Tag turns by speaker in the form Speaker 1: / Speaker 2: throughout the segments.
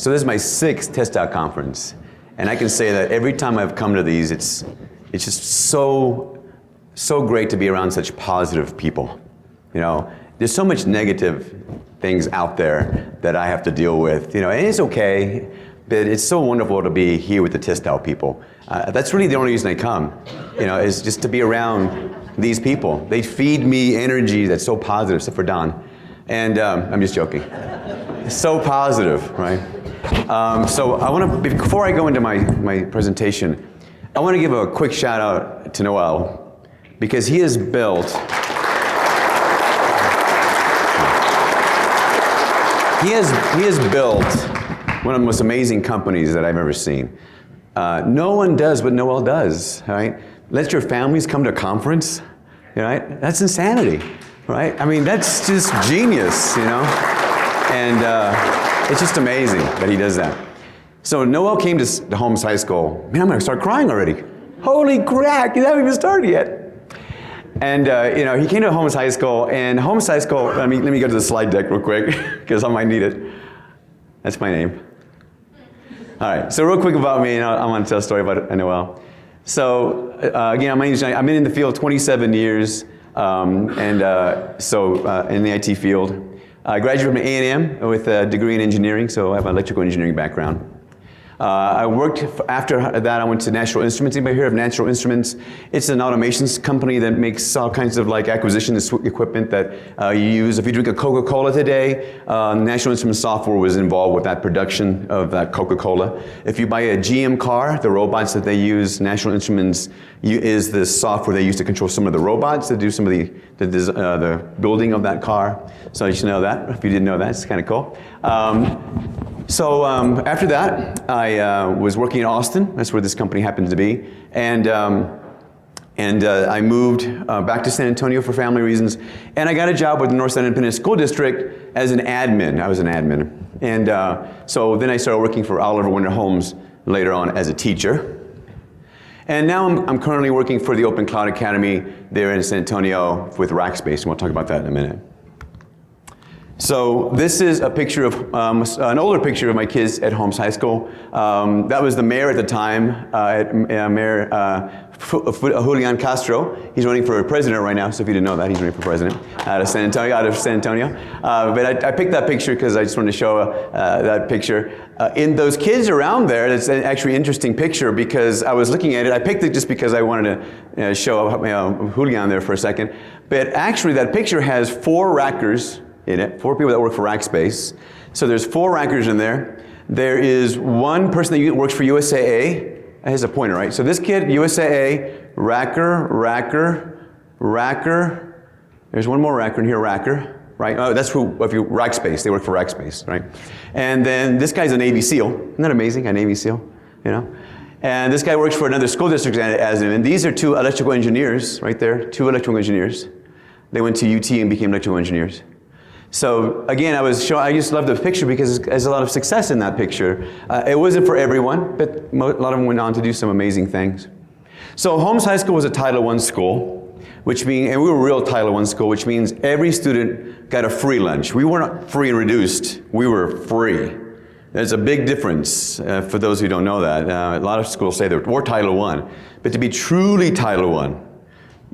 Speaker 1: So this is my 6th TestOut conference. And I can say that every time I've come to these, it's just so great to be around such positive people. You know, there's so much negative things out there that I have to deal with, you know, and it's okay, but it's so wonderful to be here with the TestOut people. That's really the only reason I come, you know, is just to be around these people. They feed me energy that's so positive, except for Don. And I'm just joking. It's so positive, right? So I want to, before I go into my presentation, I want to give a quick shout out to Noel, because he has built He has built one of the most amazing companies that I've ever seen. No one does what Noel does, right? Let your families come to a conference, right? That's insanity, right? I mean, that's just genius, you know? And it's just amazing that he does that. So Noel came to Holmes High School. Man, I'm gonna start crying already. Holy crap, you haven't even started yet. And you know, he came to Holmes High School, and Holmes High School, let me go to the slide deck real quick, because I might need it. That's my name. All right, so real quick about me, and I want to tell a story about Noel. So again, my name is Johnny. I've been in the field 27 years, in the IT field. I graduated from A&M with a degree in engineering, so I have an electrical engineering background. I worked, after that I went to National Instruments. Anybody hear of National Instruments? It's an automations company that makes all kinds of like acquisition equipment that you use. If you drink a Coca-Cola today, National Instruments software was involved with that production of that Coca-Cola. If you buy a GM car, the robots that they use, National Instruments is the software they use to control some of the robots that do some of the building of that car. So you should know that. If you didn't know that, it's kind of cool. So after that, I was working in Austin. That's where this company happened to be. And I moved back to San Antonio for family reasons. And I got a job with the North San Independent School District as an admin. I was an admin. And so then I started working for Oliver Wendell Holmes later on as a teacher. And now I'm currently working for the Open Cloud Academy there in San Antonio with Rackspace, and we'll talk about that in a minute. So this is a picture of, an older picture of my kids at Holmes High School. That was the mayor at the time, Mayor Julian Castro. He's running for president right now, so if you didn't know that, he's running for president out of San Antonio. But I picked that picture because I just wanted to show that picture. In those kids around there, it's an actually interesting picture because I was looking at it. I picked it just because I wanted to show Julian there for a second. But actually that picture has 4 rackers in it, 4 people that work for Rackspace. So there's 4 rackers in there. There is 1 person that works for USAA. That has a pointer, right? So this kid, USAA, racker. There's 1 more racker in here, racker, right? Oh, that's who, if you, Rackspace, they work for Rackspace, right? And then this guy's a Navy SEAL. Isn't that amazing, a Navy SEAL, you know? And this guy works for another school district as him. And these are 2 electrical engineers, right there, 2 electrical engineers. They went to UT and became electrical engineers. So again, I just love the picture because there's a lot of success in that picture. It wasn't for everyone, but a lot of them went on to do some amazing things. So Holmes High School was a Title I school, which means, and we were a real Title I school, which means every student got a free lunch. We weren't free and reduced, we were free. There's a big difference for those who don't know that. A lot of schools say that we're Title I, but to be truly Title I,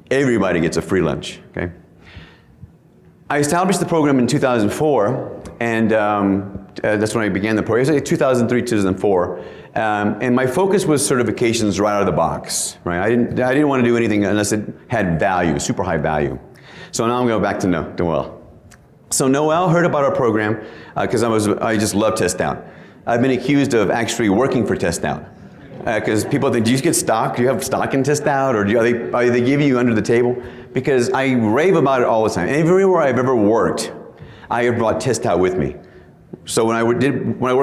Speaker 1: everybody gets a free lunch, okay? I established the program in 2004, and that's when I began the program. It was like 2003, 2004, and my focus was certifications right out of the box. Right? I didn't want to do anything unless it had value, super high value. So now I'm going back to Noel. So Noel heard about our program because I just love TestOut. I've been accused of actually working for TestOut. Because people think, do you get stock? Do you have stock in TestOut? Or are they giving you under the table? Because I rave about it all the time. Everywhere I've ever worked, I have brought TestOut with me. So when I worked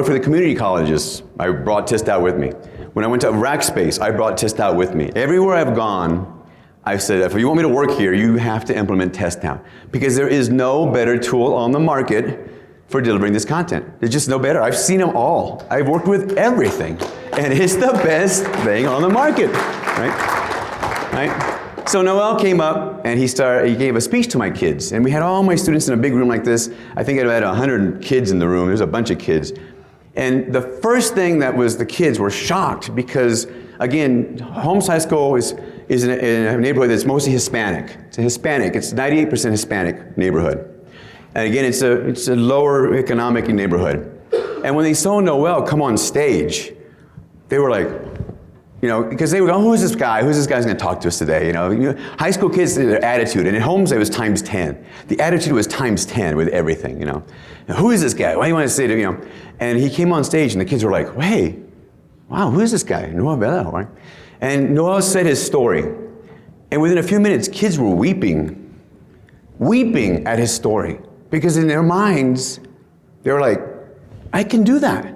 Speaker 1: for the community colleges, I brought TestOut with me. When I went to Rackspace, I brought TestOut with me. Everywhere I've gone, I've said, if you want me to work here, you have to implement TestOut. Because there is no better tool on the market for delivering this content. There's just no better. I've seen them all. I've worked with everything. And it's the best thing on the market, right? So Noel came up and he gave a speech to my kids. And we had all my students in a big room like this. I think I had 100 kids in the room. There's a bunch of kids. And the first thing that was, the kids were shocked because, again, Holmes High School is in a neighborhood that's mostly Hispanic. It's 98% Hispanic neighborhood. And again, it's a lower economic neighborhood. And when they saw Noel come on stage, they were like, because they would go, who's this guy? Who's this guy's going to talk to us today? High school kids, their attitude, and at Holmes it was times 10. The attitude was times 10 with everything, Who is this guy? What do you want to say to, And he came on stage and the kids were like, hey, wow, who is this guy? Noel Bell, right? And Noel said his story. And within a few minutes, kids were weeping at his story. Because in their minds, they were like, I can do that.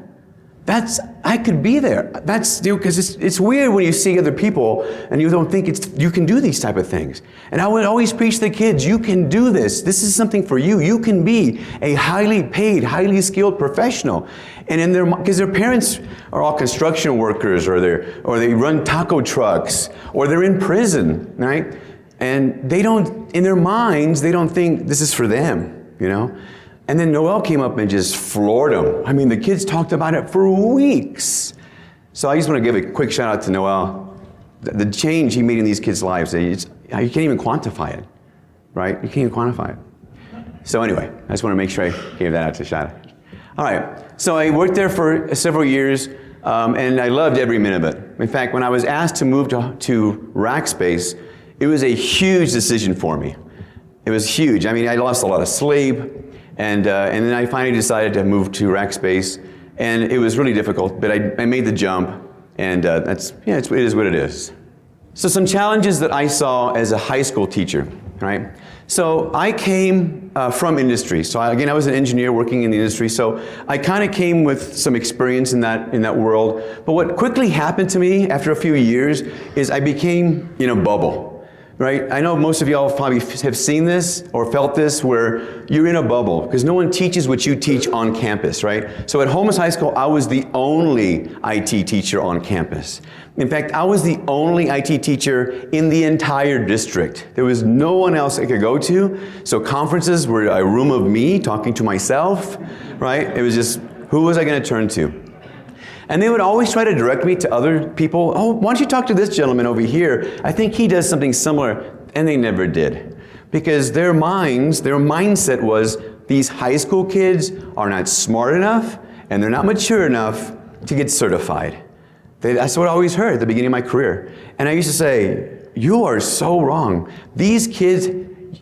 Speaker 1: I could be there. Because it's weird when you see other people and you don't think you can do these type of things. And I would always preach to the kids, you can do this. This is something for you. You can be a highly paid, highly skilled professional. And because their parents are all construction workers, or they run taco trucks, or they're in prison, right? And in their minds, they don't think this is for them, And then Noel came up and just floored them. I mean, the kids talked about it for weeks. So I just want to give a quick shout out to Noel. The change he made in these kids' lives, you can't even quantify it, right? You can't even quantify it. So anyway, I just want to make sure I gave that out to shout out. All right, so I worked there for several years, and I loved every minute of it. In fact, when I was asked to move to Rackspace, it was a huge decision for me. It was huge. I mean, I lost a lot of sleep. And then I finally decided to move to Rackspace, and it was really difficult, but I made the jump, and it is what it is. So some challenges that I saw as a high school teacher, right? So I came from industry. So I was an engineer working in the industry, so I kind of came with some experience in that world. But what quickly happened to me after a few years is I became in a bubble. Right? I know most of y'all probably have seen this or felt this, where you're in a bubble because no one teaches what you teach on campus, right? So at Holmes High School, I was the only IT teacher on campus. In fact, I was the only IT teacher in the entire district. There was no one else I could go to. So conferences were a room of me talking to myself, right? It was just, who was I going to turn to? And they would always try to direct me to other people. Oh, why don't you talk to this gentleman over here? I think he does something similar. And they never did. Because their mindset was, these high school kids are not smart enough and they're not mature enough to get certified. That's what I always heard at the beginning of my career. And I used to say, you are so wrong. These kids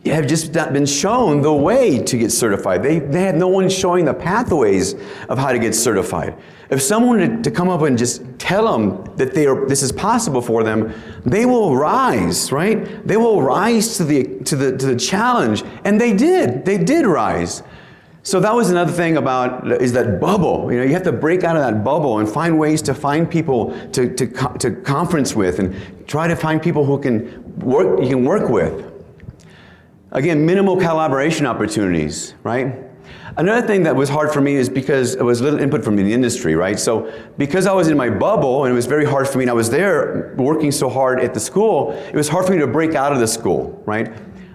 Speaker 1: have just not been shown the way to get certified. They have no one showing the pathways of how to get certified. If someone to come up and just tell them that this is possible for them, they will rise, right? They will rise to the challenge, and they did. They did rise. So that was another thing is that bubble. You have to break out of that bubble and find ways to find people to conference with, and try to find people who you can work with. Again, minimal collaboration opportunities, right? Another thing that was hard for me is because it was little input from the industry, right? So because I was in my bubble and it was very hard for me, and I was there working so hard at the school, it was hard for me to break out of the school, right?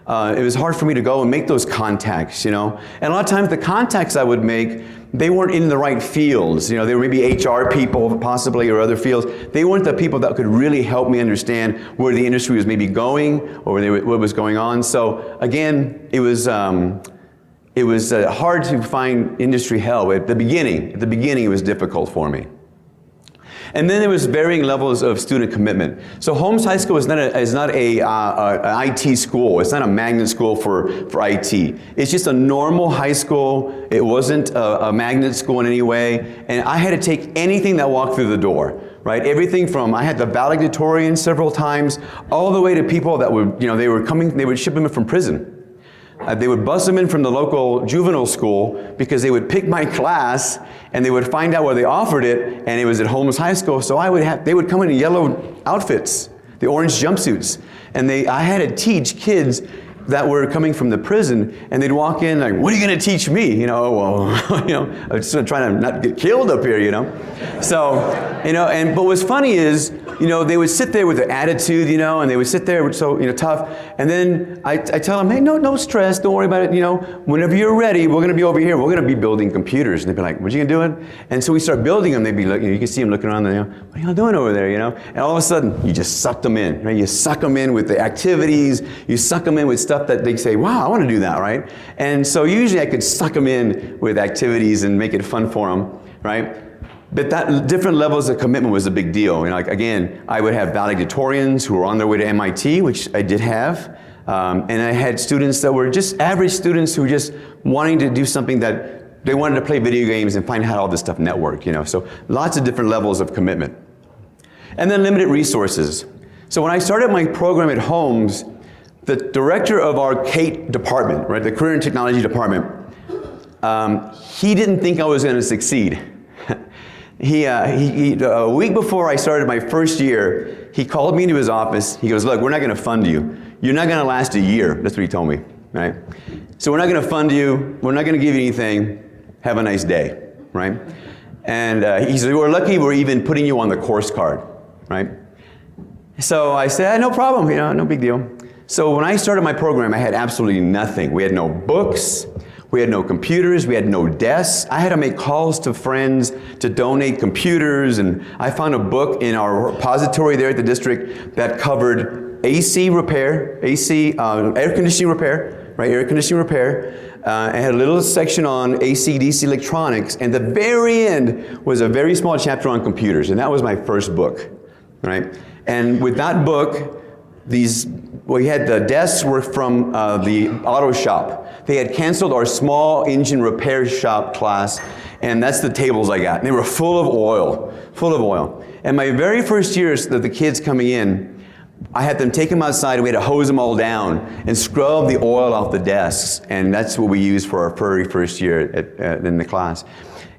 Speaker 1: It was hard for me to go and make those contacts, And a lot of times the contacts I would make, they weren't in the right fields. They were maybe HR people possibly, or other fields. They weren't the people that could really help me understand where the industry was maybe going or what was going on. So again, it was hard to find industry help at the beginning. At the beginning, it was difficult for me. And then there was varying levels of student commitment. So Holmes High School is not a IT school. It's not a magnet school for IT. It's just a normal high school. It wasn't a magnet school in any way. And I had to take anything that walked through the door, right? Everything from, I had the valedictorian several times, all the way to people that would, they would ship them in from prison. They would bus them in from the local juvenile school because they would pick my class and they would find out where they offered it, and it was at Holmes High School. So they would come in yellow outfits, the orange jumpsuits, and I had to teach kids that were coming from the prison, and they'd walk in like, what are you going to teach me? You know, well, you know, I'm just trying to not get killed up here, you know. So, you know, but what's funny is, you know, they would sit there with their attitude, you know, and they would sit there so, you know, tough. And then I tell them, hey, no stress, don't worry about it, you know. Whenever you're ready, we're going to be over here. We're going to be building computers. And they'd be like, what are you going to do? And so we start building them. They'd be like, you know, you can see them looking around there, you know, what are y'all doing over there, you know? And all of a sudden, you just suck them in, right? You suck them in with the activities. You suck them in with stuff that they say, wow, I want to do that, right? And so usually I could suck them in with activities and make it fun for them, right? But that different levels of commitment was a big deal. You know, like again, I would have valedictorians who were on their way to MIT, which I did have. And I had students that were just average students who were just wanting to do something that they wanted to play video games and find out how all this stuff networked, you know. So lots of different levels of commitment. And then limited resources. So when I started my program at Holmes, the director of our CATE department, right, the Career and Technology department, he didn't think I was going to succeed. A week before I started my first year, he called me into his office. He goes, look, we're not going to fund you. You're not going to last a year. That's what he told me, right? So we're not going to fund you. We're not going to give you anything. Have a nice day, right? And he said, we're lucky we're even putting you on the course card, right? So I said, no problem, you know, no big deal. So when I started my program, I had absolutely nothing. We had no books, we had no computers, we had no desks. I had to make calls to friends to donate computers, and I found a book in our repository there at the district that covered AC repair, air conditioning repair, right, air conditioning repair. It had a little section on AC, DC electronics, and the very end was a very small chapter on computers, and that was my first book, right? And with that book, we had the desks were from the auto shop. They had canceled our small engine repair shop class, and that's the tables I got. And they were full of oil. And my very first years of the kids coming in, I had them take them outside, and we had to hose them all down and scrub the oil off the desks. And that's what we used for our very first year in the class.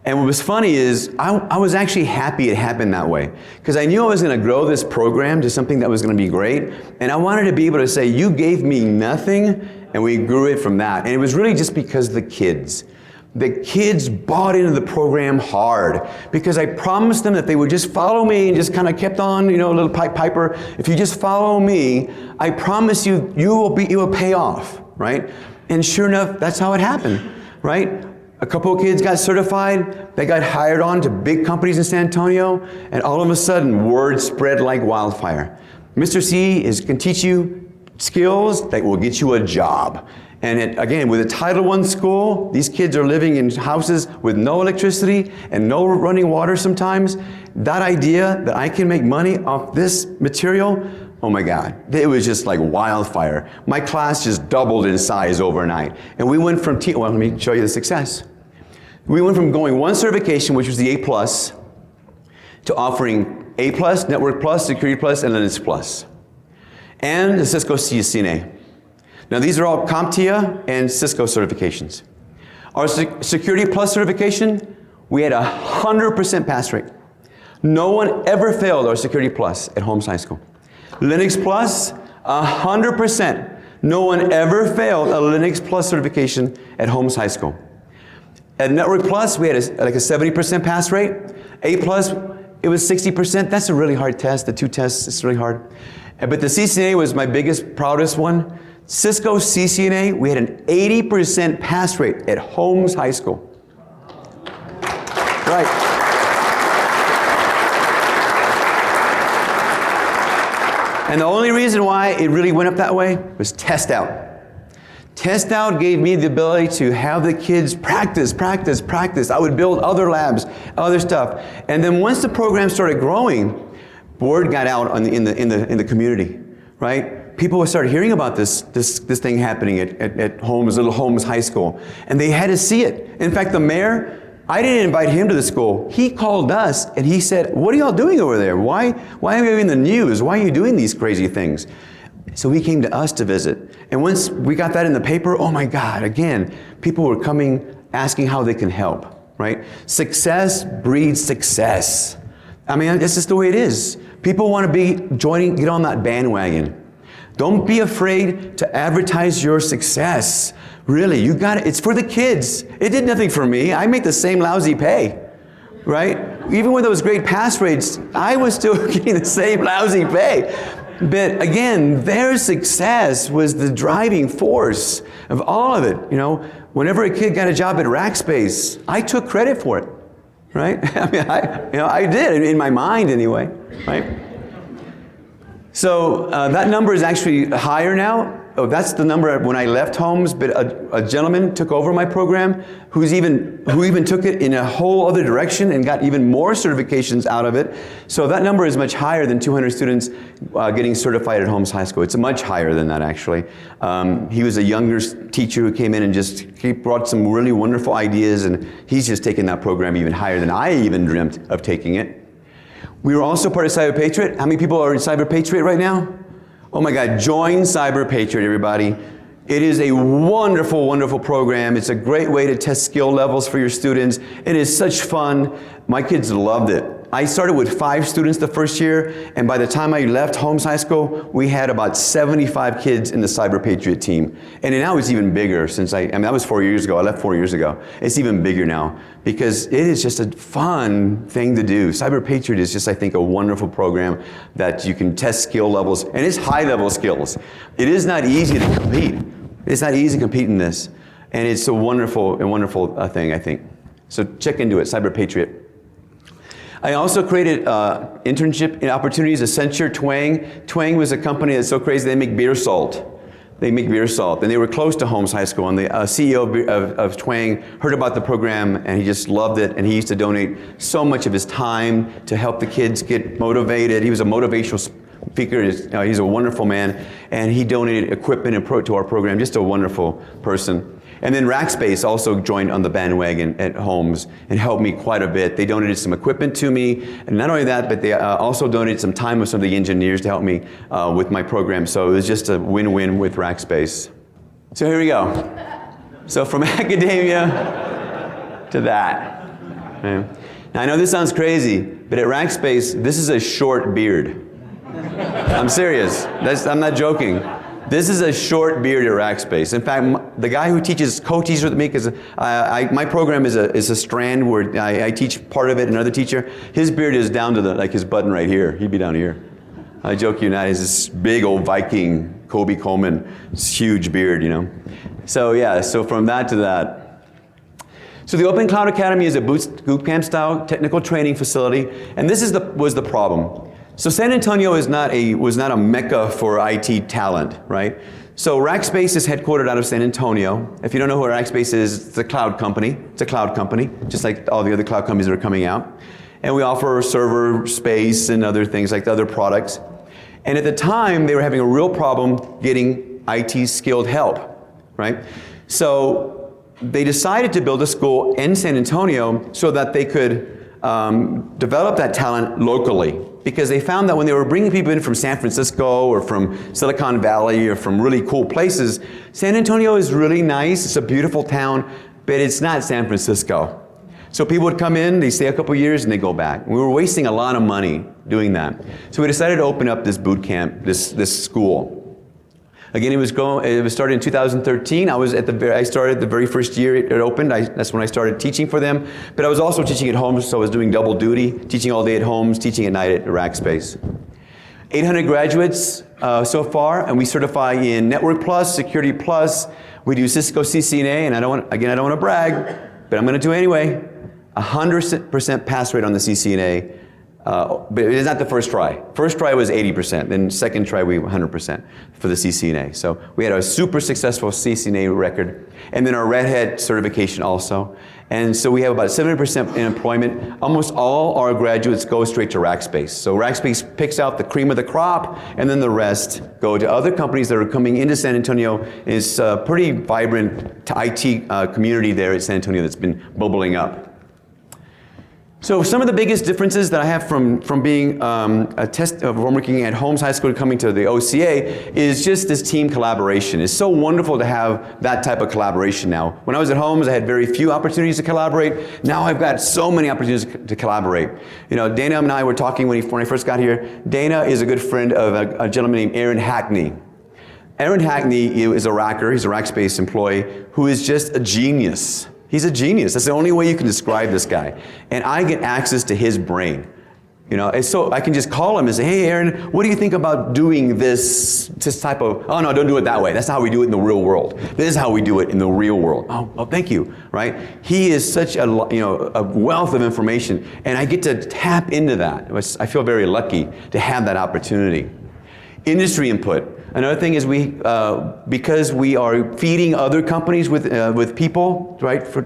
Speaker 1: And what was funny is I was actually happy it happened that way, because I knew I was going to grow this program to something that was going to be great. And I wanted to be able to say, you gave me nothing, and we grew it from that. And it was really just because of the kids. The kids bought into the program hard, because I promised them that they would just follow me and just kind of kept on, you know, a little Piper. If you just follow me, I promise you, you will pay off, right? And sure enough, that's how it happened, right? A couple of kids got certified, they got hired on to big companies in San Antonio, and all of a sudden, word spread like wildfire. Mr. C can teach you skills that will get you a job. And again, with a Title I school, these kids are living in houses with no electricity and no running water sometimes. That idea that I can make money off this material, oh my God, it was just like wildfire. My class just doubled in size overnight. And we went from, well, let me show you the success. We went from going one certification, which was the A+, to offering A+, Network Plus, Security Plus, and Linux Plus, and the Cisco CCNA. Now these are all CompTIA and Cisco certifications. Our Security Plus certification, we had 100% pass rate. No one ever failed our Security Plus at Holmes High School. Linux Plus, 100%. No one ever failed a Linux Plus certification at Holmes High School. At Network Plus, we had like a 70% pass rate. A+, it was 60%. That's a really hard test. The two tests, it's really hard. But the CCNA was my biggest, proudest one. Cisco CCNA, we had an 80% pass rate at Holmes High School. Right. And the only reason why it really went up that way was TestOut. TestOut gave me the ability to have the kids practice. I would build other labs, other stuff. And then once the program started growing, word got out in the community, right? People started hearing about this thing happening at Holmes, little Holmes High School, and they had to see it. In fact, the mayor, I didn't invite him to the school. He called us and he said, what are y'all doing over there? Why are you in the news? Why are you doing these crazy things? So he came to us to visit. And once we got that in the paper, oh my God, again, people were coming, asking how they can help, right? Success breeds success. I mean, that's just the way it is. People want to get on that bandwagon. Don't be afraid to advertise your success. Really, you got it. It's for the kids. It did nothing for me. I make the same lousy pay, right? Even with those great pass rates, I was still getting the same lousy pay. But again, their success was the driving force of all of it. You know, whenever a kid got a job at Rackspace, I took credit for it, right? I mean, I did in my mind anyway, right? So that number is actually higher now. Oh, that's the number when I left Holmes, but a gentleman took over my program who even took it in a whole other direction and got even more certifications out of it. So that number is much higher than 200 students getting certified at Holmes High School. It's much higher than that, actually. He was a younger teacher who came in and he brought some really wonderful ideas, and he's just taken that program even higher than I even dreamt of taking it. We were also part of Cyber Patriot. How many people are in Cyber Patriot right now? Oh my God, join Cyber Patriot, everybody. It is a wonderful, wonderful program. It's a great way to test skill levels for your students. It is such fun. My kids loved it. I started with 5 students the first year, and by the time I left Holmes High School, we had about 75 kids in the Cyber Patriot team. And now it's even bigger since I mean, that was 4 years ago. I left 4 years ago. It's even bigger now because it is just a fun thing to do. Cyber Patriot is just, I think, a wonderful program that you can test skill levels, and it's high-level skills. It is not easy to compete. It's not easy to compete in this, and it's a wonderful thing, I think. So check into it, Cyber Patriot. I also created internship opportunities, Accenture, Twang. Twang was a company that's so crazy, they make beer salt. They make beer salt, and they were close to Holmes High School, and the CEO of Twang heard about the program, and he just loved it, and he used to donate so much of his time to help the kids get motivated. He was a motivational speaker. He's a wonderful man, and he donated equipment to our program. Just a wonderful person. And then Rackspace also joined on the bandwagon at Holmes and helped me quite a bit. They donated some equipment to me, and not only that, but they also donated some time with some of the engineers to help me with my program. So it was just a win-win with Rackspace. So here we go. So from academia to that. Okay. Now I know this sounds crazy, but at Rackspace, this is a short beard. I'm serious. I'm not joking. This is a short beard at Rackspace. In fact, the guy who co-teaches with me, because my program is a strand where I teach part of it, another teacher. His beard is down to like his button right here. He'd be down here. I joke you not, he's this big old Viking, Kobe Coleman, this huge beard, you know. So yeah, so from that to that. So the Open Cloud Academy is a boot camp style technical training facility, and this was the problem. So San Antonio was not a mecca for IT talent, right? So Rackspace is headquartered out of San Antonio. If you don't know who Rackspace is, it's a cloud company. It's a cloud company, just like all the other cloud companies that are coming out. And we offer server space and other things like the other products. And at the time, they were having a real problem getting IT skilled help, right? So they decided to build a school in San Antonio so that they could develop that talent locally, because they found that when they were bringing people in from San Francisco or from Silicon Valley or from really cool places, San Antonio is really nice, it's a beautiful town, but it's not San Francisco. So people would come in, they stay a couple years, and they go back. We were wasting a lot of money doing that. So we decided to open up this boot camp, this school. Again, it was started in 2013. I started the very first year it opened. That's when I started teaching for them. But I was also teaching at Holmes, so I was doing double duty, teaching all day at Holmes, teaching at night at Rackspace. 800 graduates so far, and we certify in Network Plus, Security Plus. We do Cisco CCNA, and I don't want to brag, but I'm going to do it anyway. 100% pass rate on the CCNA. But it is not the first try. First try was 80%, then second try we 100% for the CCNA. So we had a super successful CCNA record, and then our Red Hat certification also. And so we have about 70% in employment. Almost all our graduates go straight to Rackspace. So Rackspace picks out the cream of the crop, and then the rest go to other companies that are coming into San Antonio. It's a pretty vibrant IT community there at San Antonio that's been bubbling up. So some of the biggest differences that I have from being from working at Holmes High School to coming to the OCA is just this team collaboration. It's so wonderful to have that type of collaboration now. When I was at Holmes, I had very few opportunities to collaborate. Now I've got so many opportunities to collaborate. You know, Dana and I were talking when I first got here. Dana is a good friend of a gentleman named Aaron Hackney. Aaron Hackney is a racker, he's a Rackspace employee, who is just a genius. He's a genius. That's the only way you can describe this guy. And I get access to his brain. You know, and so I can just call him and say, hey Aaron, what do you think about doing this type of, oh no, don't do it that way. That's not how we do it in the real world. This is how we do it in the real world. Oh, thank you, right? He is such a wealth of information, and I get to tap into that. I feel very lucky to have that opportunity. Industry input. Another thing is because we are feeding other companies with people, right, for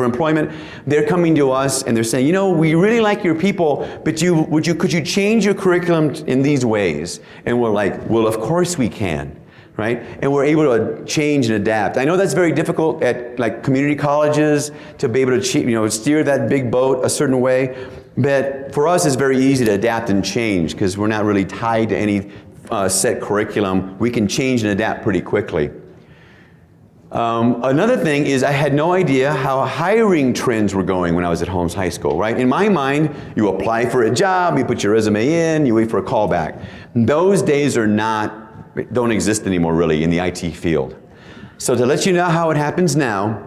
Speaker 1: employment, they're coming to us and they're saying, you know, we really like your people, but could you change your curriculum in these ways? And we're like, well, of course we can. Right? And we're able to change and adapt. I know that's very difficult at like community colleges to be able to steer that big boat a certain way, but for us it's very easy to adapt and change because we're not really tied to any set curriculum. We can change and adapt pretty quickly. Another thing is I had no idea how hiring trends were going when I was at Holmes High School, right? In my mind, you apply for a job, you put your resume in, you wait for a callback. Those days don't exist anymore really in the IT field. So to let you know how it happens now,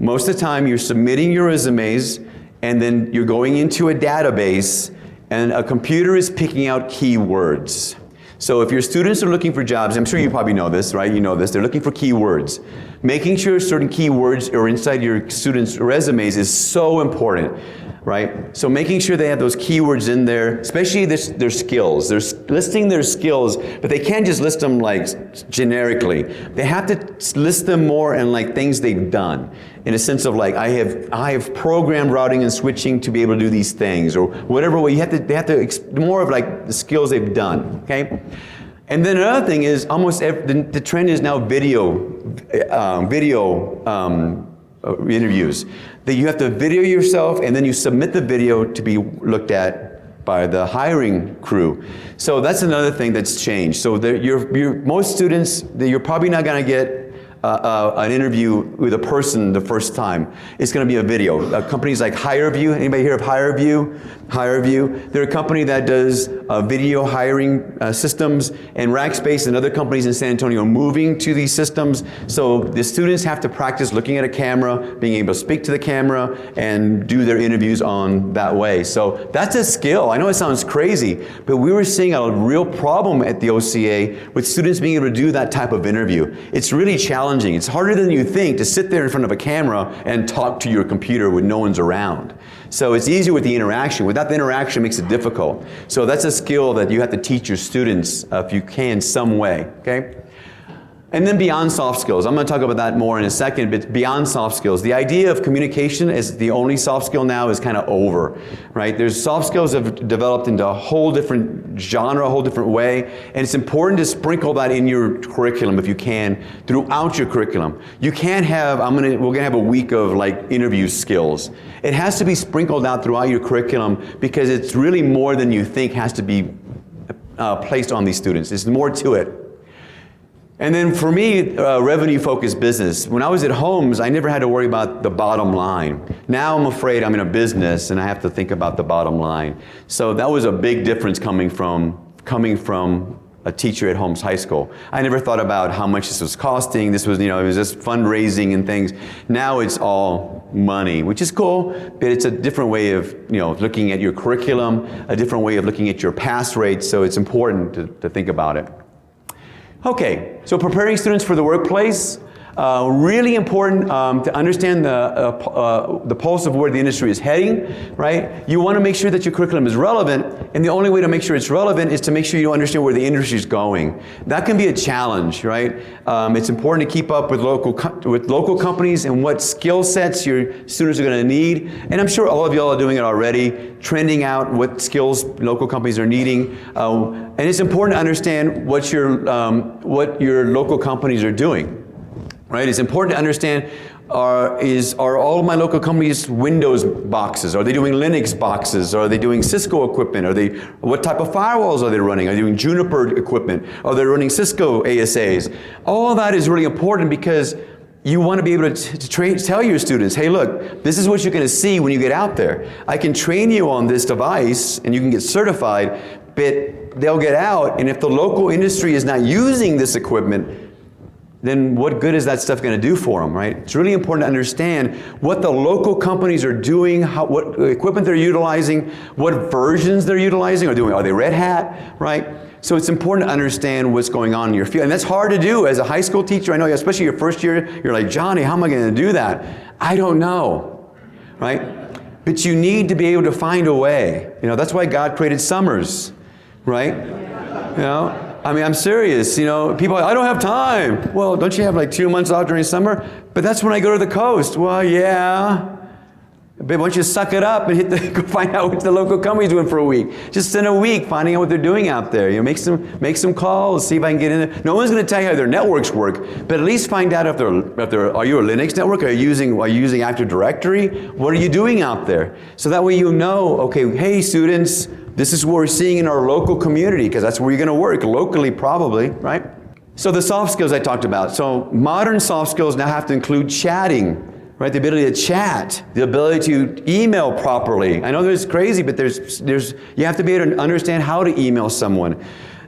Speaker 1: most of the time you're submitting your resumes and then you're going into a database and a computer is picking out keywords. So if your students are looking for jobs, I'm sure you probably know this, right? You know this, they're looking for keywords. Making sure certain keywords are inside your students' resumes is so important, right? So making sure they have those keywords in there, especially their skills. They're listing their skills, but they can't just list them like generically. They have to list them more in like things they've done. In a sense of like, I have programmed routing and switching to be able to do these things, or whatever way. They have to more of like the skills they've done, okay? And then another thing is the trend is now video interviews. That you have to video yourself and then you submit the video to be looked at by the hiring crew. So that's another thing that's changed. So most students, you're probably not going to get an interview with a person the first time. It's going to be a video. Companies like HireVue, anybody hear of HireVue? HireVue, they're a company that does video hiring systems, and Rackspace and other companies in San Antonio are moving to these systems. So the students have to practice looking at a camera, being able to speak to the camera, and do their interviews on that way. So that's a skill. I know it sounds crazy, but we were seeing a real problem at the OCA with students being able to do that type of interview. It's really challenging. It's harder than you think to sit there in front of a camera and talk to your computer when no one's around. So it's easier with the interaction. Without the interaction, it makes it difficult. So that's a skill that you have to teach your students if you can some way, okay? And then beyond soft skills. I'm going to talk about that more in a second, but beyond soft skills. The idea of communication as the only soft skill now is kind of over, right? There's soft skills that have developed into a whole different genre, a whole different way, and it's important to sprinkle that in your curriculum if you can, throughout your curriculum. You can't have, we're going to have a week of like interview skills. It has to be sprinkled out throughout your curriculum because it's really more than you think has to be placed on these students. There's more to it. And then for me, revenue-focused business. When I was at Holmes, I never had to worry about the bottom line. Now I'm afraid I'm in a business and I have to think about the bottom line. So that was a big difference coming from a teacher at Holmes High School. I never thought about how much this was costing. This was, it was just fundraising and things. Now it's all money, which is cool, but it's a different way of, looking at your curriculum, a different way of looking at your pass rates. So it's important to think about it. Okay, so preparing students for the workplace, really important to understand the pulse of where the industry is heading, right? You want to make sure that your curriculum is relevant, and the only way to make sure it's relevant is to make sure you understand where the industry is going. That can be a challenge, right? It's important to keep up with local companies and what skill sets your students are going to need, and I'm sure all of y'all are doing it already, trending out what skills local companies are needing, and it's important to understand what your local companies are doing. Right? It's important to understand, are all of my local companies Windows boxes? Are they doing Linux boxes? Are they doing Cisco equipment? What type of firewalls are they running? Are they doing Juniper equipment? Are they running Cisco ASAs? All of that is really important because you want to be able to tell your students, hey look, this is what you're going to see when you get out there. I can train you on this device and you can get certified, but they'll get out, and if the local industry is not using this equipment, then what good is that stuff going to do for them, right? It's really important to understand what the local companies are doing, what equipment they're utilizing, what versions they're utilizing or doing. Are they Red Hat, right? So it's important to understand what's going on in your field. And that's hard to do as a high school teacher. I know, especially your first year, you're like, Johnny, how am I going to do that? I don't know, right? But you need to be able to find a way. That's why God created summers, right? I mean, I'm serious. People are like, I don't have time. Well, don't you have like 2 months off during summer? But that's when I go to the coast. Well, yeah. But why don't you suck it up and go find out what the local company's doing for a week? Just spend a week finding out what they're doing out there. Make some calls, see if I can get in there. No one's going to tell you how their networks work, but at least find out if they're are you a Linux network? Are you using Active Directory? What are you doing out there? So that way okay, hey students, this is what we're seeing in our local community, because that's where you're going to work, locally probably, right? So the soft skills I talked about. So modern soft skills now have to include chatting, right? The ability to chat, the ability to email properly. I know this is crazy, but you have to be able to understand how to email someone.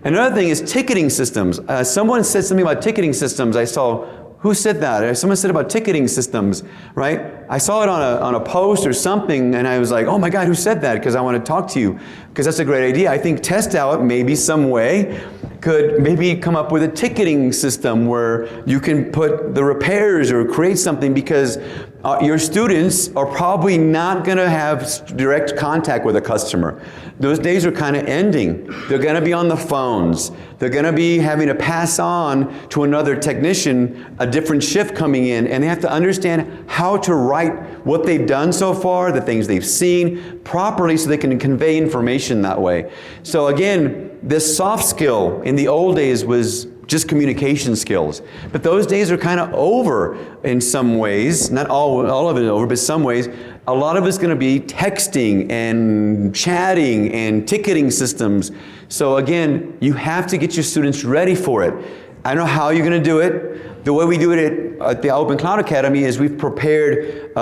Speaker 1: Another thing is ticketing systems. Someone said something about ticketing systems. I saw, who said that? Someone said about ticketing systems, right? I saw it on a post or something, and I was like, oh my God, who said that? Because I want to talk to you, because that's a great idea. I think TestOut, maybe some way, could maybe come up with a ticketing system where you can put the repairs or create something, because your students are probably not going to have direct contact with a customer. Those days are kind of ending. They're going to be on the phones. They're going to be having to pass on to another technician a different shift coming in, and they have to understand how to write what they've done so far, the things they've seen properly, so they can convey information that way. So again, this soft skill in the old days was just communication skills. But those days are kind of over in some ways. Not all of it is over, but some ways. A lot of it's going to be texting and chatting and ticketing systems. So again, you have to get your students ready for it. I don't know how you're going to do it. The way we do it at the Open Cloud Academy is we've prepared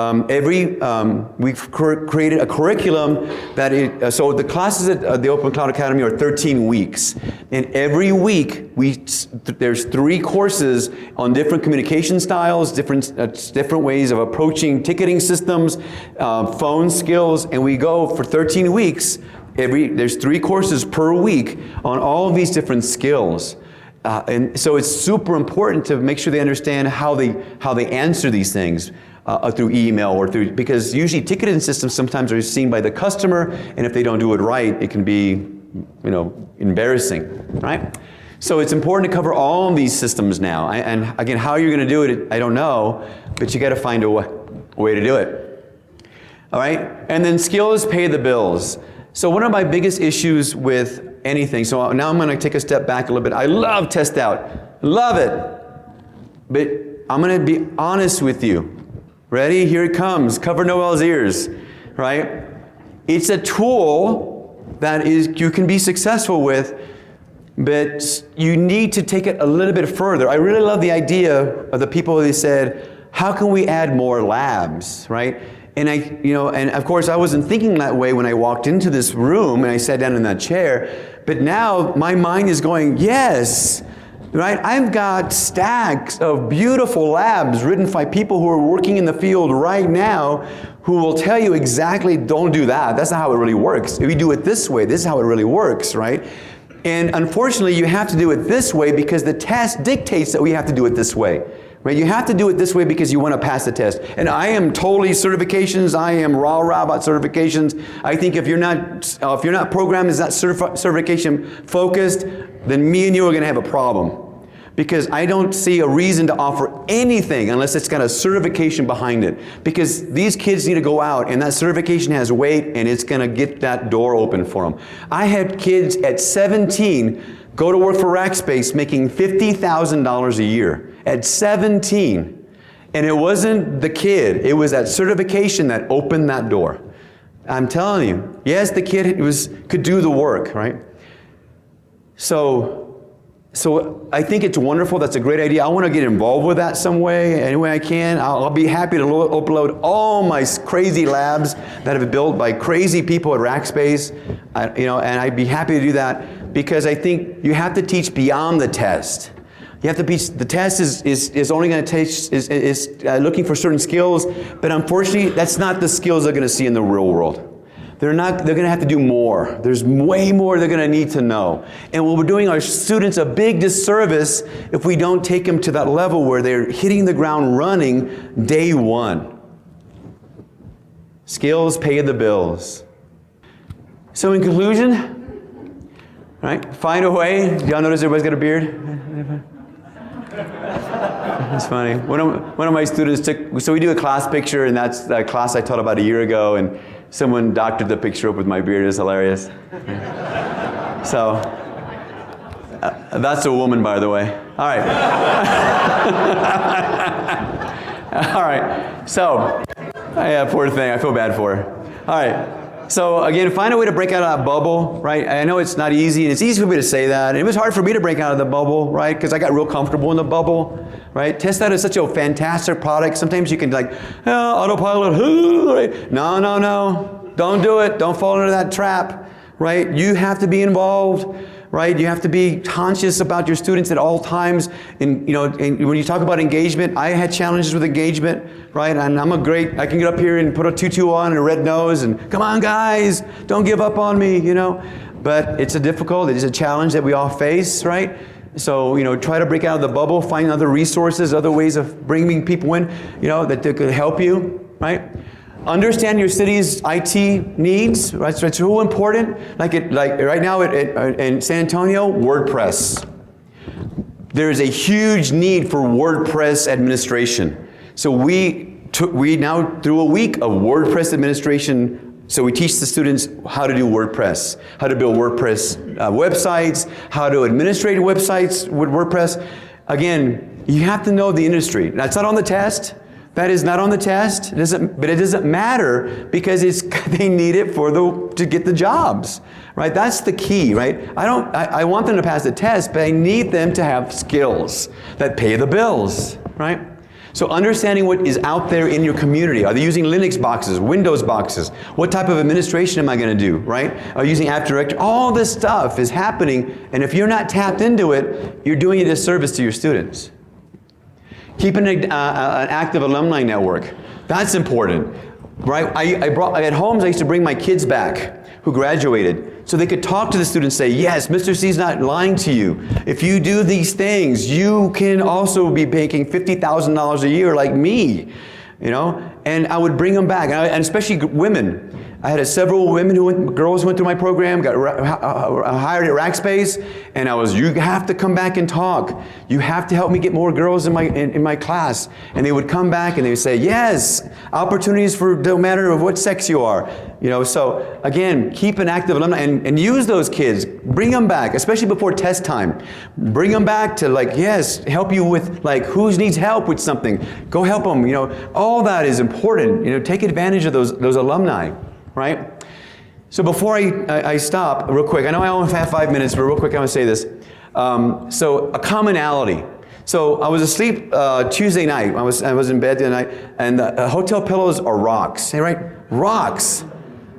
Speaker 1: we've created a curriculum that so the classes at the Open Cloud Academy are 13 weeks. And every week, there's 3 courses on different communication styles, different ways of approaching ticketing systems, phone skills, and we go for 13 weeks. There's 3 courses per week on all of these different skills. And so it's super important to make sure they understand how they answer these things through email or because usually ticketing systems sometimes are seen by the customer, and if they don't do it right, it can be, embarrassing, right? So it's important to cover all of these systems now. And again, how you're going to do it, I don't know, but you got to find a way to do it. All right? And then skills pay the bills. So one of my biggest issues with anything, so now I'm going to take a step back a little bit. I love TestOut. Love it. But I'm going to be honest with you. Ready? Here it comes. Cover Noel's ears. Right? It's a tool that you can be successful with, but you need to take it a little bit further. I really love the idea of the people who said, how can we add more labs, right? And and of course I wasn't thinking that way when I walked into this room and I sat down in that chair, but now my mind is going, yes, right? I've got stacks of beautiful labs written by people who are working in the field right now who will tell you exactly, don't do that. That's not how it really works. If you do it this way, this is how it really works, right? And unfortunately, you have to do it this way because the test dictates that we have to do it this way. Right? You have to do it this way because you want to pass the test. And I am totally certifications. I am rah-rah about certifications. I think if you're not programmed as that certification focused, then me and you are going to have a problem. Because I don't see a reason to offer anything unless it's got a certification behind it. Because these kids need to go out and that certification has weight and it's going to get that door open for them. I had kids at 17 go to work for Rackspace making $50,000 a year. At 17. And it wasn't the kid, it was that certification that opened that door. I'm telling you, yes, the kid could do the work, right? So So I think it's wonderful. That's a great idea. I want to get involved with that some way, any way I can. I'll be happy to upload all my crazy labs that have been built by crazy people at Rackspace, and I'd be happy to do that because I think you have to teach beyond the test. You have to be, the test is only going to teach, is looking for certain skills, but unfortunately, that's not the skills they're going to see in the real world. They're going to have to do more. There's way more they're going to need to know. And we're doing our students a big disservice if we don't take them to that level where they're hitting the ground running day one. Skills pay the bills. So in conclusion, right, find a way. Y'all notice everybody's got a beard? That's funny. One of my students took, so we do a class picture, and that's a class I taught about a year ago, and someone doctored the picture up with my beard. It's hilarious. So, that's a woman, by the way. All right. All right. So, yeah, poor thing. I feel bad for her. All right. So again, find a way to break out of that bubble, right? I know it's not easy, and it's easy for me to say that. And it was hard for me to break out of the bubble, right? Because I got real comfortable in the bubble, right? TestOut is such a fantastic product. Sometimes you can autopilot, right? No. Don't do it. Don't fall into that trap, right? You have to be involved, right? You have to be conscious about your students at all times. And when you talk about engagement, I had challenges with engagement, right? And I can get up here and put a tutu on and a red nose and come on guys, don't give up on me, But it's a challenge that we all face, right? So, try to break out of the bubble, find other resources, other ways of bringing people in, that could help you, right? Understand your city's IT needs, right? So it's real important. Like right now in San Antonio, WordPress. There is a huge need for WordPress administration. So we now through a week of WordPress administration. So we teach the students how to do WordPress, how to build WordPress websites, how to administrate websites with WordPress. Again, you have to know the industry. That's not on the test. That is not on the test, but it doesn't matter because they need it to get the jobs, right? That's the key, right? I want them to pass the test, but I need them to have skills that pay the bills, right? So understanding what is out there in your community. Are they using Linux boxes, Windows boxes? What type of administration am I going to do, right? Are you using App Directory? All this stuff is happening, and if you're not tapped into it, you're doing a disservice to your students. Keeping an active alumni network. That's important, right? At homes, I used to bring my kids back who graduated so they could talk to the students and say, yes, Mr. C's not lying to you. If you do these things, you can also be making $50,000 a year like me, And I would bring them back, and especially women. I had several girls who went through my program, got hired at Rackspace, and you have to come back and talk. You have to help me get more girls in my class. And they would come back and they would say, yes, opportunities for no matter of what sex you are. So again, keep an active alumni and use those kids. Bring them back, especially before test time. Bring them back to help you with who needs help with something. Go help them, all that is important. Take advantage of those alumni. Right? So before I stop, real quick, I know I only have 5 minutes, but real quick I want to say this. So a commonality. So I was asleep Tuesday night. I was in bed the other night, and the hotel pillows are rocks, right? Rocks.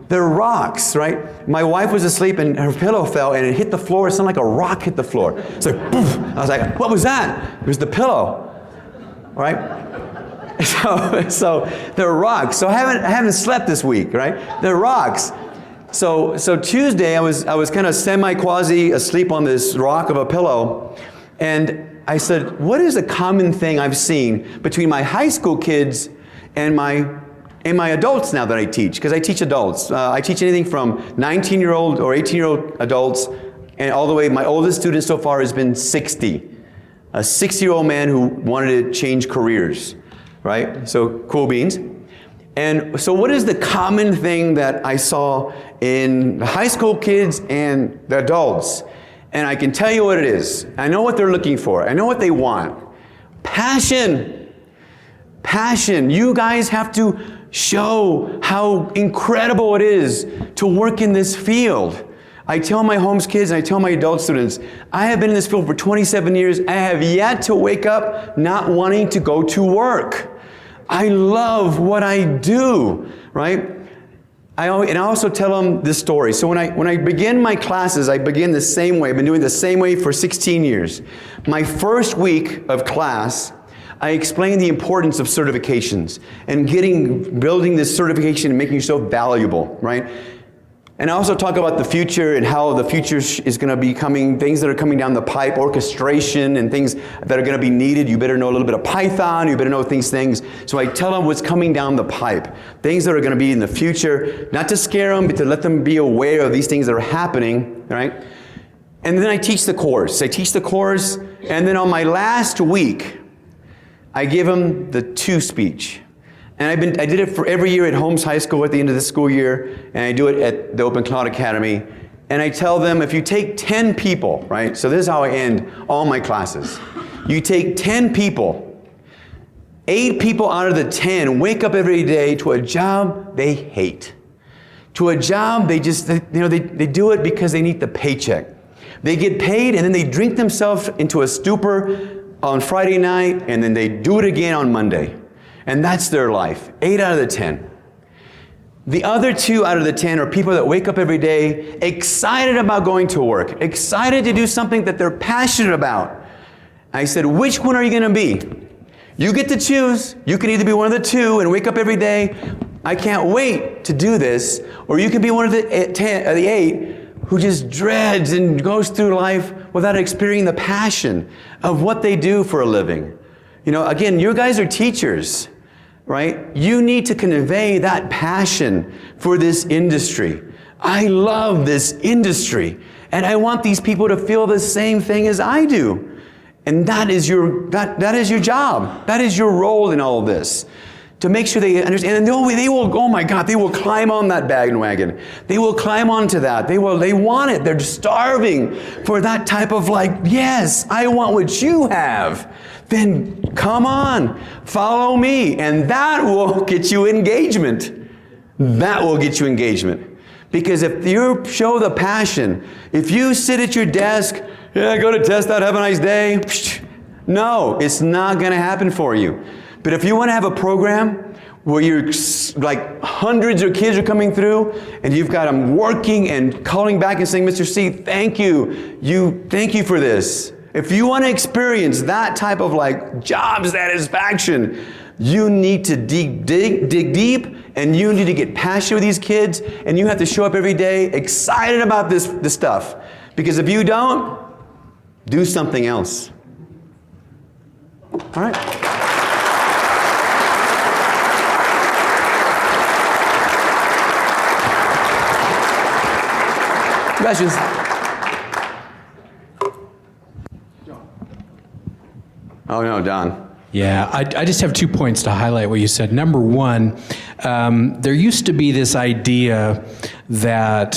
Speaker 1: They're rocks, right? My wife was asleep and her pillow fell and it hit the floor. It sounded like a rock hit the floor. It's like, poof. I was like, what was that? It was the pillow, right? So they're rocks. So I haven't slept this week, right? They're rocks. So Tuesday I was kind of semi-quasi asleep on this rock of a pillow, and I said, what is a common thing I've seen between my high school kids and my adults now that I teach? Because I teach adults. I teach anything from 19-year-old or 18-year-old adults, and all the way. My oldest student so far has been 60, a 60-year-old man who wanted to change careers. Right? So cool beans. And so what is the common thing that I saw in the high school kids and the adults? And I can tell you what it is. I know what they're looking for. I know what they want. Passion. Passion. You guys have to show how incredible it is to work in this field. I tell my homes kids and I tell my adult students, I have been in this field for 27 years. I have yet to wake up not wanting to go to work. I love what I do, right? I also tell them this story. So when I begin my classes, I begin the same way. I've been doing the same way for 16 years. My first week of class, I explain the importance of certifications and building this certification and making yourself valuable, right? And I also talk about the future and how the future is going to be coming, things that are coming down the pipe, orchestration and things that are going to be needed. You better know a little bit of Python, you better know things. So I tell them what's coming down the pipe, things that are going to be in the future, not to scare them, but to let them be aware of these things that are happening, right? And then I teach the course. And then on my last week, I give them the 2 speech. And I did it for every year at Holmes High School at the end of the school year, and I do it at the Open Cloud Academy. And I tell them, if you take 10 people, right? So this is how I end all my classes. You take 10 people, 8 people out of the 10 wake up every day to a job they hate. To a job they do it because they need the paycheck. They get paid and then they drink themselves into a stupor on Friday night, and then they do it again on Monday. And that's their life, 8 out of the 10. The other 2 out of the 10 are people that wake up every day excited about going to work, excited to do something that they're passionate about. I said, which one are you going to be? You get to choose. You can either be one of the 2 and wake up every day, I can't wait to do this, or you can be one of the 8 who just dreads and goes through life without experiencing the passion of what they do for a living. You know, again, you guys are teachers, right? You need to convey that passion for this industry. I love this industry, and I want these people to feel the same thing as I do. And that is your job. That is your role in all of this. To make sure they understand, and they will, oh my God, they will climb on that bandwagon. They will climb onto that. They want it. They're starving for that type of yes, I want what you have. Then come on, follow me. And that will get you engagement. That will get you engagement. Because if you show the passion, if you sit at your desk, go to TestOut, have a nice day. No, it's not going to happen for you. But if you want to have a program where you're hundreds of kids are coming through and you've got them working and calling back and saying, Mr. C, thank you. Thank you for this. If you want to experience that type of job satisfaction, you need to dig deep, and you need to get passionate with these kids, and you have to show up every day excited about this stuff. Because if you don't, do something else. All right. Questions? Oh no, Don.
Speaker 2: Yeah, I just have 2 points to highlight what you said. Number one, there used to be this idea that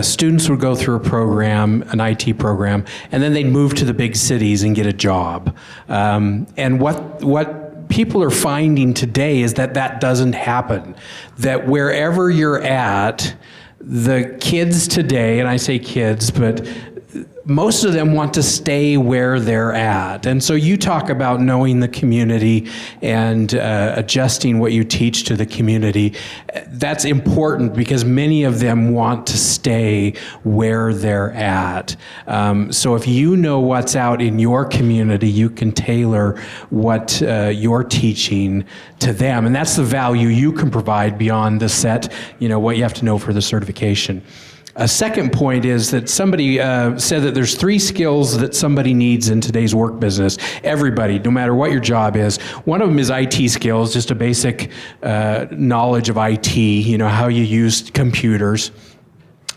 Speaker 2: students would go through a program, an IT program, and then they'd move to the big cities and get a job. And what people are finding today is that doesn't happen. That wherever you're at, the kids today, and I say kids, but most of them want to stay where they're at. And so you talk about knowing the community and adjusting what you teach to the community. That's important because many of them want to stay where they're at. So if you know what's out in your community, you can tailor what you're teaching to them. And that's the value you can provide beyond the set, what you have to know for the certification. A second point is that somebody said that there's 3 skills that somebody needs in today's work business. Everybody, no matter what your job is. One of them is IT skills, just a basic knowledge of IT, how you use computers.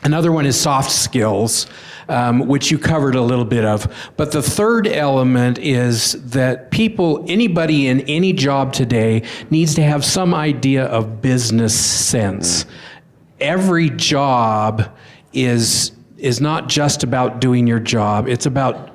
Speaker 2: Another one is soft skills, which you covered a little bit of. But the third element is that anybody in any job today needs to have some idea of business sense. Every job is not just about doing your job. It's about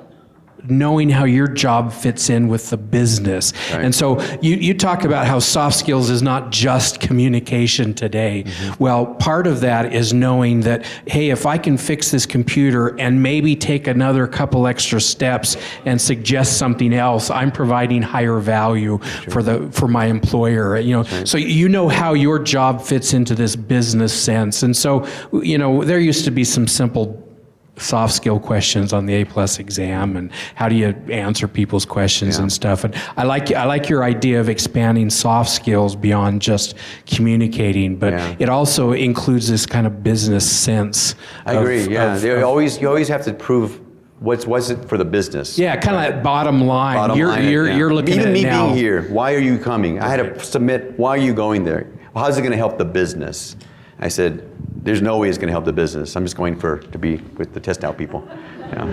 Speaker 2: knowing how your job fits in with the business.
Speaker 1: Right.
Speaker 2: And so you talk about how soft skills is not just communication today. Well, part of that is knowing that, hey, if I can fix this computer and maybe take another couple extra steps and suggest something else, I'm providing higher value for my employer. So you know how your job fits into this business sense. And so, there used to be some simple soft skill questions on the A+ exam, and how do you answer people's questions and stuff. And I like your idea of expanding soft skills beyond just communicating, but it also includes this kind of business sense.
Speaker 1: I agree. You always have to prove what's it for the business.
Speaker 2: Yeah, kind of that bottom line. You're looking
Speaker 1: even
Speaker 2: at
Speaker 1: me
Speaker 2: now.
Speaker 1: being here. Why are you coming? I had to submit. Why are you going there? Well, how's it going to help the business? I said, there's no way it's going to help the business. I'm just going to be with the TestOut people.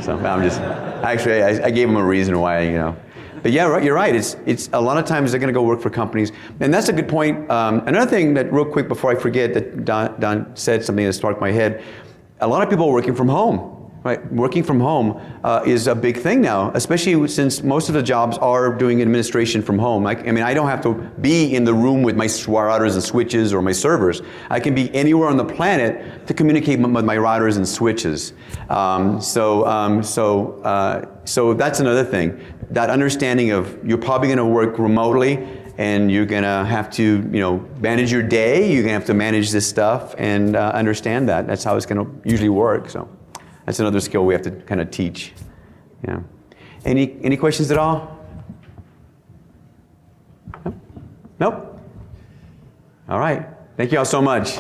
Speaker 1: So I gave them a reason why, But yeah, you're right. It's a lot of times they're going to go work for companies. And that's a good point. Another thing that, real quick before I forget, that Don said something that struck my head. A lot of people are working from home. Right? Working from home is a big thing now, especially since most of the jobs are doing administration from home. I don't have to be in the room with my routers and switches or my servers. I can be anywhere on the planet to communicate with my routers and switches. So that's another thing. That understanding of you're probably going to work remotely, and you're going to have to, manage your day. You're going to have to manage this stuff and understand that. That's how it's going to usually work. So. That's another skill we have to kind of teach. Yeah. Any questions at all? Nope? All right. Thank you all so much.